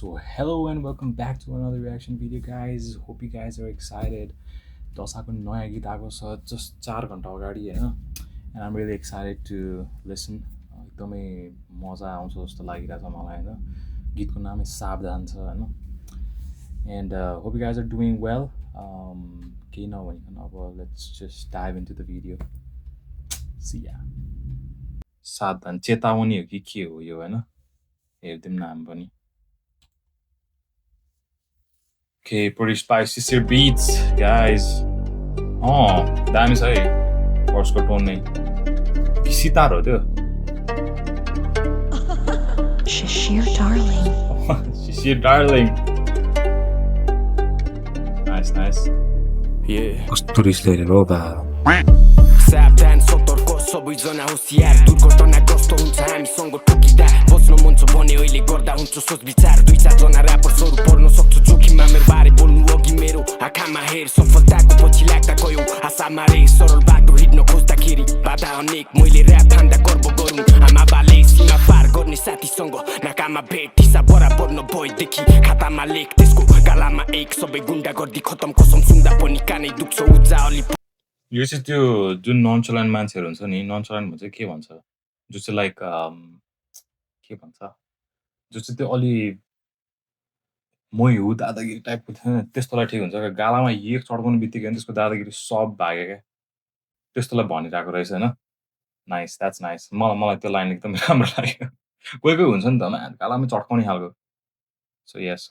So hello and welcome back to another reaction video, guys. Hope you guys are excited. दशाको नयाँ गीत आएको छ just 4 घण्टा अगाडि हैन, and I'm really excited to listen. एकदमै मजा आउँछ जस्तो लागिरहेछ मलाई हैन. गीतको नामै सावधान छ हैन. And hope you guys are doing well. केही नभनिकन अब let's just dive into the video. See ya. सावधान चेतावनी हो कि के हो यो हैन, हेर्दिम नाम पनि. Okay, produced by Sister Beats, guys. Oh, दामी छ है फर्स्टको टोन नै. कि सितार हो त्यो? Shishir darling. Shishir darling. Nice. Yeah. कस्तो रिस लिएर हो बा. सावधान सतर्क सबैजना होसियार दुर्घटनाग्रस्त हुन्छ हामीसँग ठोकिँदा बस्न मन छ भने अहिले गर्दा हुन्छ सोच विचार दुई चारजना ऱ्यापरहरू पर्न सक्छ जोखिममा मेरो बारे बोल्नु अघि मेरो आँखामा हेर सफलताको पछि लाग्दा गयो आशा मारे सरल बाटो हिँड्न खोज्दाखेरि बाधा अनेक मैले ऱ्याप थान्दा गर्व गरौँ आमा बाले सीमा पार गर्ने साथीसँग नाकामा भेट हिसाब बराबर नभएदेखि खातामा लेख त्यसको गालामा एक सबै गुन्डा गर्दी खतम कसम सुन्दा पनि कानै दुख्छ उजा अलि. यो चाहिँ त्यो जुन ननचलान मान्छेहरू हुन्छ नि, ननचलान भन्छ के भन्छ, जो चाहिँ लाइक के भन्छ, जो चाहिँ त्यो अलि मै हो दादागिरी टाइपको थियो त्यस्तोलाई ठिक हुन्छ क्या. गालामा एक चड्काउने बित्तिकै त्यसको दादागिरी सब भाग्यो क्या, त्यस्तोलाई भनिरहेको रहेछ होइन. Nice, that's nice. मलाई त्यो लाइन एकदमै राम्रो लाग्यो. कोही कोही हुन्छ नि त गालामै चड्काउने खालको. सो यस,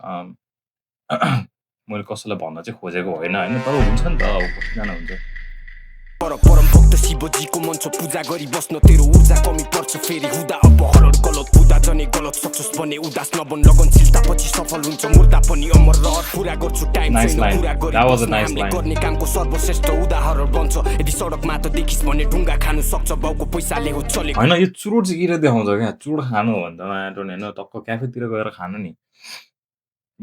मैले कसैलाई भन्न चाहिँ खोजेको होइन होइन, तर हुन्छ नि त अब कतिजना हुन्छ. परम भक्त शिवजीको मञ्च पूजा गरी बस्न तेरो ऊर्जा कमी पर्छ फेरि हुँदा अपहरण गलत हुँदा जने गलत सक्सेस बने उदास नबन लगनशीलता पछि सफल हुन्छ मुर्दा पनि अमर रहर पुरा गर्छु टाइम छैन पुरा गरी गर्ने कामको सर्वश्रेष्ठ उदाहरण बन्छ यदि सडकमा त देखिस् भने ढुङ्गा खानु सक्छ बाउको पैसाले हो चलेको होइन. यो चुरोट चाहिँ किन देखाउँछ क्या, चुरोट खानु भन्दा होइन टक्क क्याफेतिर गएर खानु नि.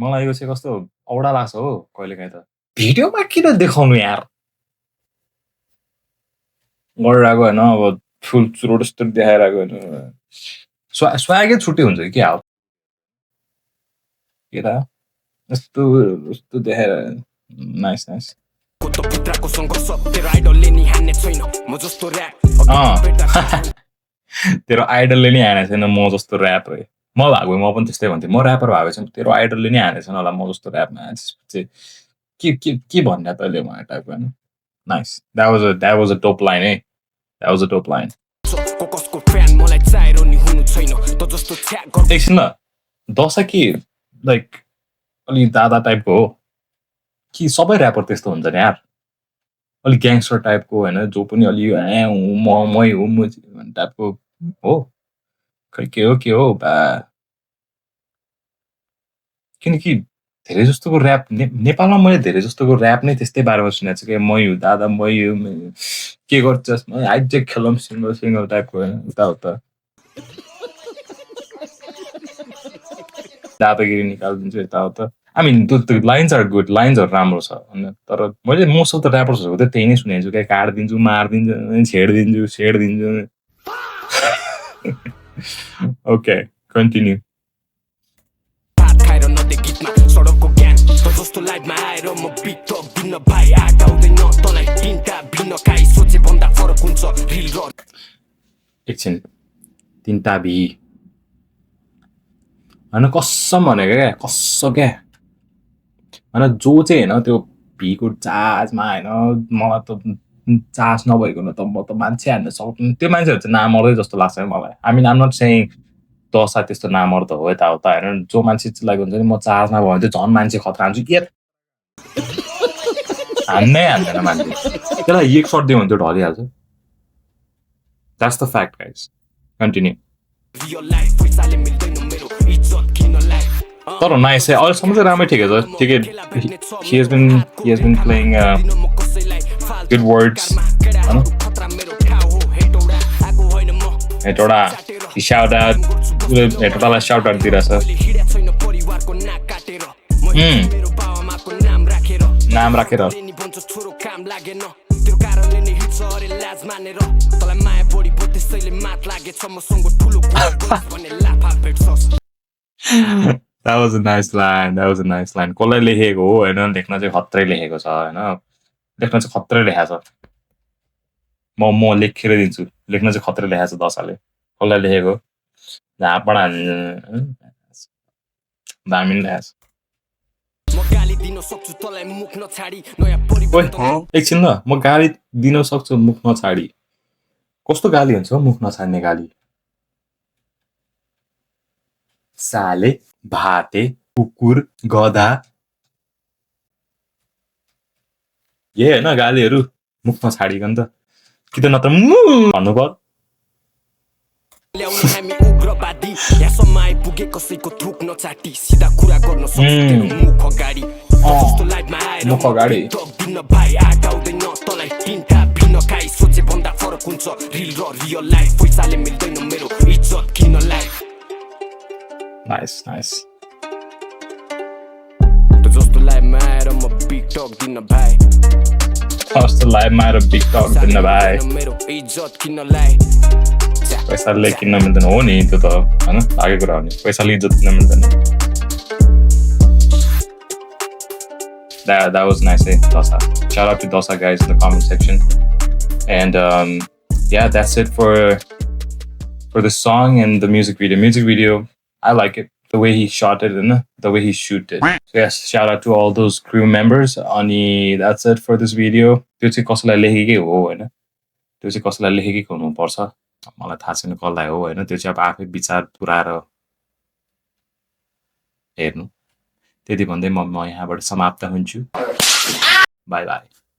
मलाई यो चाहिँ कस्तो औडा लाग्छ हो कहिलेकाहीँ त, भिडियोमा किन देखाउनु यार गरिरहेको होइन. अब फुल चुरोट यस्तो देखाइरहेको होइन, स्वागै छुट्टै हुन्छ कि क्या हो के त यस्तो देखाएर. नाइस. पुत्रको संघर्ष तेरो आइडलले नि हान्ने छैन म जस्तो र्याप तेरो आइडलले नि हाने छैन म जस्तो ऱ्याप है. म भएको म पनि त्यस्तै भन्थेँ, म ऱ्यापर भएको छैन तेरो आइडलले नि हाने छैन होला म जस्तो ऱ्यापमा चाहिँ के भन्ने तैँले मलाई टाइपको होइन. Nice, that was a top line है. That was a dope line. एकछिन ल, दशा कि लाइक अलि दादा टाइपको हो कि सबै ऱ्यापर त्यस्तो हुन्छ नि यार, अलिक ग्याङ्स्टर टाइपको होइन, जो पनि अलि मै हो म टाइपको हो. खै के हो बा, किनकि धेरै जस्तोको ऱ्याप नेपालमा मैले धेरै जस्तोको ऱ्याप नै त्यस्तै बारेमा सुनेको छु कि मै हो दादा मै हो के गर्छस् हाइजेक खेलौँ सिङ्गल टाइपको होइन उता दादागिरी निकालिदिन्छु यताउता. आई मिन त्यो लाइन्स आर गुड, लाइन्सहरू राम्रो छ होइन, तर मैले मोस्ट अफ द ऱ्यापर्सहरूको त त्यही नै सुनेको छु क्या, काटिदिन्छु मारिदिन्छु छेडिदिन्छु. Okay continue. जस्तो लाइफमा आएर म बिट दिन भाइ आगाउँदैन तँलाई तिनटा भिन्न खाइ सोचे भन्दा फरक हुन्छ रिल र एकछिन तिनटा भी होइन कसम भनेको क्या कसम क्या होइन, जो चाहिँ होइन त्यो भीको चार्जमा होइन मलाई त चार्ज नभइकन त म त मान्छे हान्न सक्नु त्यो मान्छेहरू चाहिँ नामर्दै जस्तो लाग्छ है मलाई. I mean I'm not saying दशा त्यस्तो नामर त हो यताउता होइन, जो मान्छे चाहिँ लाइक हुन्छ नि म चार्जमा भयो भने चाहिँ झन् मान्छे खतरा हान्छु के हान्दैन मान्छे, त्यसलाई एक सर्ट दियो भने त्यो ढलिहाल्छ. That's the fact guys. Continue. तर नाइस है, अहिलेसम्म चाहिँ राम्रै ठिकै छ ठिकै. He has been playing good words होइन. Hetauda shout out हेटौडालाई shout out दिइरहेछ. नाम राखेर That was a nice line. That was a nice line. कसलाई लेखेको हो हैन लेख्न चाहिँ खत्रै लेखेको छ हैन लेख्न चाहिँ खत्रै लेखेको छ म लेखेर दिन्छु लेख्न चाहिँ खत्रै लेखेको छ दशाले कसलाई लेखेको झापडा दामी लेखेको छ म गाली दिन सक्छु तँलाई मुख नछाडी नयाँ परिवर्तन एकछिन ल म गाली दिन सक्छु मुख नछाडी कस्तो गाली हुन्छ मुख नछाड्ने गाली साले भाते कुकुर गधा ये हैन गालीहरू मुख नछाडिकन त कि त नत्र भन्नु पर्यो ल्याउने हामी उग्रवादी यहाँसम्म आइपुगे कसैको थुक नचाटी सिधा कुरा गर्न सक्छु तेरो मुख अगाडि जस्तो लाइफमा आएर मुख अगाडि दिन भाइ आगाउँदैन तँलाई तिनटा भिन्न खाइ सोचे भन्दा फरक हुन्छ रिल र रियल लाइफ पैसाले मिल्दैन मेरो इज्जत किन लाइफ नाइस जस्तो लाइफमा आएर म बिग टक दिन भाइ कस्तो लाइफमा आएर बिग टक दिन भाइ मेरो इज्जत किन लाइफ पैसाले किन्न मिल्दैन हो नि त्यो त हैन लागेको कुरा हो नि पैसाले इज्जत किन्न मिल्दैन That was nice, Dasa. Shout out to Dasa guys in the comment section. And yeah, that's it for the song and the music video. Music video, I like it. The way he shot it and the way he shoot it. So yes, shout out to all those crew members. Ani, that's it for this video. त्यो चाहिँ कसैलाई लेखेकै हो हैन त्यो चाहिँ कसैलाई लेखेकै हुनुपर्छ मलाई थाहा छैन कसलाई हो हैन त्यो चाहिँ अब आफै विचार पुराएर हेर्नु त्यति भन्दै म यहाँबाट समाप्त हुन्छु बाइ बाइ